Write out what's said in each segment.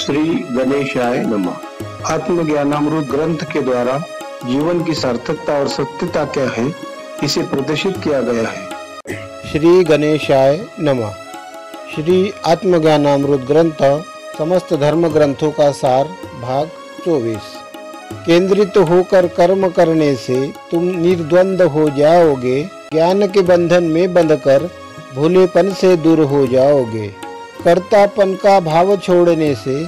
श्री गणेशाय नमः। आत्मज्ञानामृत ग्रंथ के द्वारा जीवन की सार्थकता और सत्यता क्या है, इसे प्रदर्शित किया गया है। श्री गणेशाय नमः। श्री आत्मज्ञानामृत ग्रंथ समस्त धर्म ग्रंथों का सार, भाग 24। केंद्रित होकर कर्म करने से तुम निर्द्वंद हो जाओगे, ज्ञान के बंधन में बंधकर भोलेपन से दूर हो जाओगे। कर्तापन का भाव छोड़ने से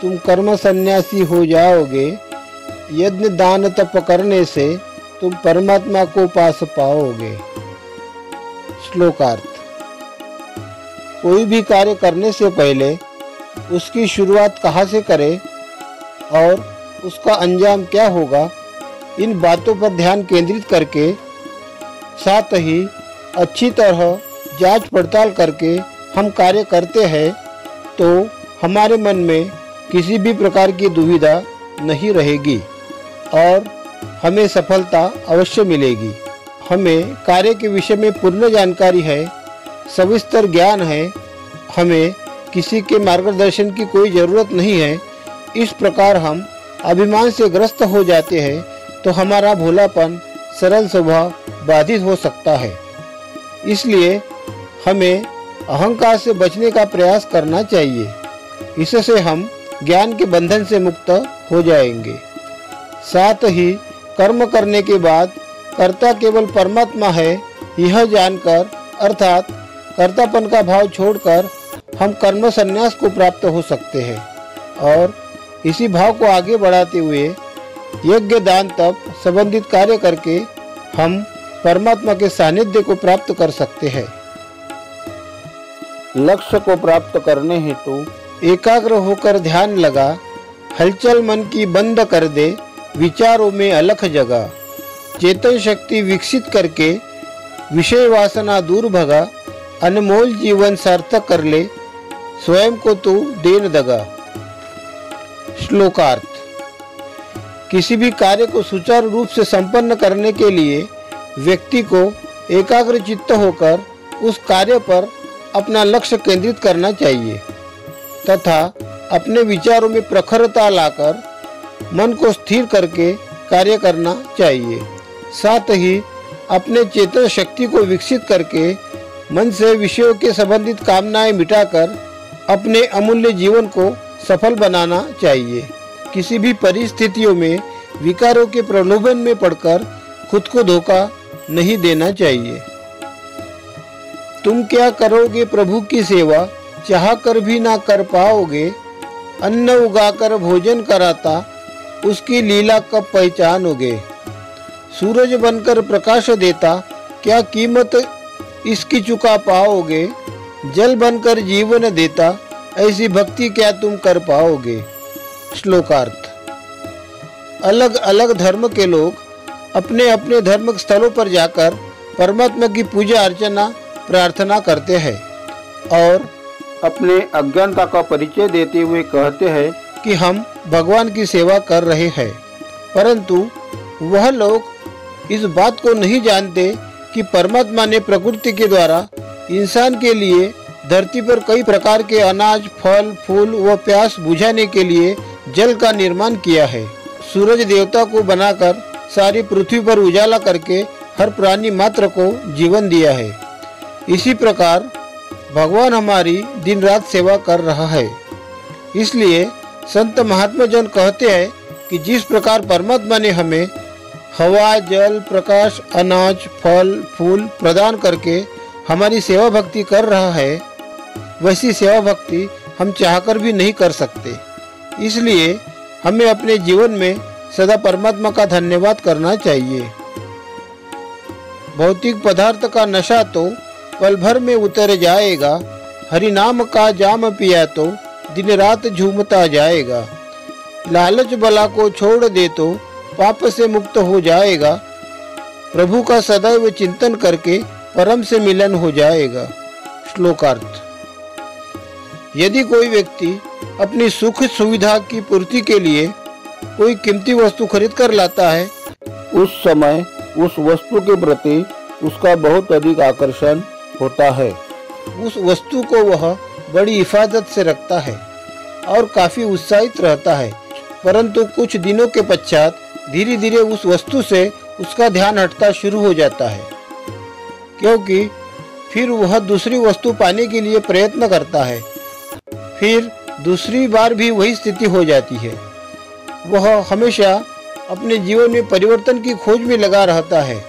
तुम कर्म सन्यासी हो जाओगे। यज्ञ दान तप करने से तुम परमात्मा को पास पाओगे। श्लोकार्थ। कोई भी कार्य करने से पहले उसकी शुरुआत कहाँ से करें और उसका अंजाम क्या होगा, इन बातों पर ध्यान केंद्रित करके साथ ही अच्छी तरह जांच पड़ताल करके हम कार्य करते हैं तो हमारे मन में किसी भी प्रकार की दुविधा नहीं रहेगी और हमें सफलता अवश्य मिलेगी। हमें कार्य के विषय में पूर्ण जानकारी है, सविस्तर ज्ञान है, हमें किसी के मार्गदर्शन की कोई ज़रूरत नहीं है। इस प्रकार हम अभिमान से ग्रस्त हो जाते हैं तो हमारा भोलापन, सरल स्वभाव बाधित हो सकता है। इसलिए हमें अहंकार से बचने का प्रयास करना चाहिए। इससे हम ज्ञान के बंधन से मुक्त हो जाएंगे। साथ ही कर्म करने के बाद कर्ता केवल परमात्मा है, यह जानकर अर्थात कर्तापन का भाव छोड़कर हम कर्म संन्यास को प्राप्त हो सकते हैं और इसी भाव को आगे बढ़ाते हुए यज्ञ दान तप संबंधित कार्य करके हम परमात्मा के सानिध्य को प्राप्त कर सकते हैं। लक्ष्य को प्राप्त करने हेतु एकाग्र होकर ध्यान लगा, हलचल मन की बंद कर दे, विचारों में अलख जगा, चेतन शक्ति विकसित करके विषय वासना दूर भगा, अनमोल जीवन सार्थक कर ले, स्वयं को तू देन दगा। श्लोकार्थ। किसी भी कार्य को सुचारू रूप से संपन्न करने के लिए व्यक्ति को एकाग्र चित्त होकर उस कार्य पर अपना लक्ष्य केंद्रित करना चाहिए तथा अपने विचारों में प्रखरता लाकर मन को स्थिर करके कार्य करना चाहिए। साथ ही अपने चेतन शक्ति को विकसित करके मन से विषयों के संबंधित कामनाएं मिटाकर अपने अमूल्य जीवन को सफल बनाना चाहिए। किसी भी परिस्थितियों में विकारों के प्रलोभन में पड़कर खुद को धोखा नहीं देना चाहिए। तुम क्या करोगे प्रभु की सेवा, चाह कर भी ना कर पाओगे। अन्न उगाकर भोजन कराता, उसकी लीला कब पहचानोगे। सूरज बनकर प्रकाश देता, क्या कीमत इसकी चुका पाओगे। जल बनकर जीवन देता, ऐसी भक्ति क्या तुम कर पाओगे। श्लोकार्थ। अलग अलग धर्म के लोग अपने अपने धर्म स्थलों पर जाकर परमात्मा की पूजा अर्चना प्रार्थना करते हैं और अपने अज्ञानता का परिचय देते हुए कहते हैं कि हम भगवान की सेवा कर रहे हैं, परंतु वह लोग इस बात को नहीं जानते कि परमात्मा ने प्रकृति के द्वारा इंसान के लिए धरती पर कई प्रकार के अनाज, फल, फूल व प्यास बुझाने के लिए जल का निर्माण किया है। सूरज देवता को बनाकर सारी पृथ्वी पर उजाला करके हर प्राणी मात्र को जीवन दिया है। इसी प्रकार भगवान हमारी दिन रात सेवा कर रहा है। इसलिए संत महात्मा जन कहते हैं कि जिस प्रकार परमात्मा ने हमें हवा, जल, प्रकाश, अनाज, फल, फूल प्रदान करके हमारी सेवा भक्ति कर रहा है, वैसी सेवा भक्ति हम चाहकर भी नहीं कर सकते। इसलिए हमें अपने जीवन में सदा परमात्मा का धन्यवाद करना चाहिए। भौतिक पदार्थ का नशा तो पल भर में उतर जाएगा, हरि नाम का जाम पिया तो दिन रात झूमता जाएगा। लालच बला को छोड़ दे तो पाप से मुक्त हो जाएगा, प्रभु का सदैव चिंतन करके परम से मिलन हो जाएगा। श्लोकार्थ। यदि कोई व्यक्ति अपनी सुख सुविधा की पूर्ति के लिए कोई कीमती वस्तु खरीद कर लाता है, उस समय उस वस्तु के प्रति उसका बहुत अधिक आकर्षण होता है। उस वस्तु को वह बड़ी हिफाजत से रखता है और काफी उत्साहित रहता है, परंतु कुछ दिनों के पश्चात धीरे धीरे उस वस्तु से उसका ध्यान हटता शुरू हो जाता है, क्योंकि फिर वह दूसरी वस्तु पाने के लिए प्रयत्न करता है। फिर दूसरी बार भी वही स्थिति हो जाती है। वह हमेशा अपने जीवन में परिवर्तन की खोज में लगा रहता है।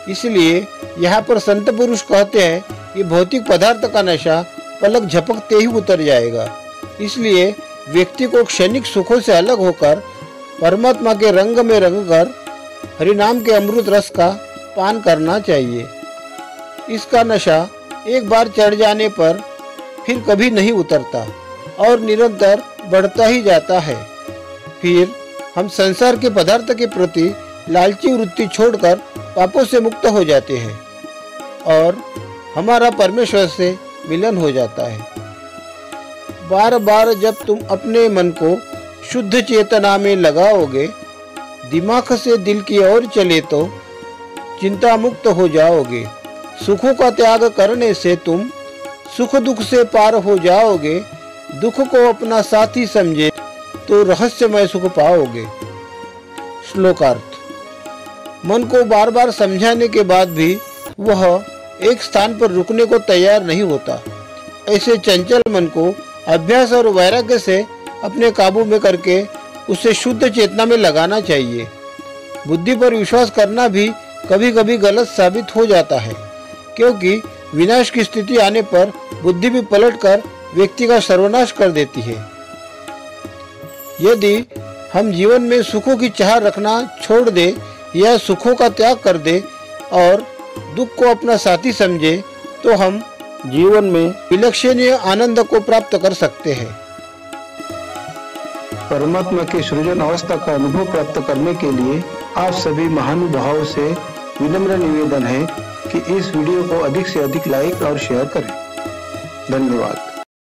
इसलिए यहाँ पर संत पुरुष कहते हैं कि भौतिक पदार्थ का नशा पलक झपकते ही उतर जाएगा। इसलिए व्यक्ति को क्षणिक सुखों से अलग होकर परमात्मा के रंग में रंगकर हरिनाम के अमृत रस का पान करना चाहिए। इसका नशा एक बार चढ़ जाने पर फिर कभी नहीं उतरता और निरंतर बढ़ता ही जाता है। फिर हम संसार के पदार्थ के प्रति लालची वृत्ति छोड़कर पापों से मुक्त हो जाते हैं और हमारा परमेश्वर से मिलन हो जाता है। बार बार जब तुम अपने मन को शुद्ध चेतना में लगाओगे, दिमाग से दिल की ओर चले तो चिंता मुक्त हो जाओगे। सुखों का त्याग करने से तुम सुख दुख से पार हो जाओगे। दुख को अपना साथी समझे तो रहस्यमय सुख पाओगे। श्लोकार्थ। मन को बार बार समझाने के बाद भी वह एक स्थान पर रुकने को तैयार नहीं होता। ऐसे चंचल मन को अभ्यास और वैराग्य से अपने काबू में करके उसे शुद्ध चेतना में लगाना चाहिए। बुद्धि पर विश्वास करना भी कभी कभी गलत साबित हो जाता है, क्योंकि विनाश की स्थिति आने पर बुद्धि भी पलटकर व्यक्ति का सर्वनाश कर देती है। यदि हम जीवन में सुखों की चाह रखना छोड़ दे या सुखों का त्याग कर दे और दुख को अपना साथी समझे, तो हम जीवन में विलक्षणीय आनंद को प्राप्त कर सकते हैं। परमात्मा की सृजन अवस्था का अनुभव प्राप्त करने के लिए आप सभी महानुभावों से विनम्र निवेदन है कि इस वीडियो को अधिक से अधिक लाइक और शेयर करें। धन्यवाद।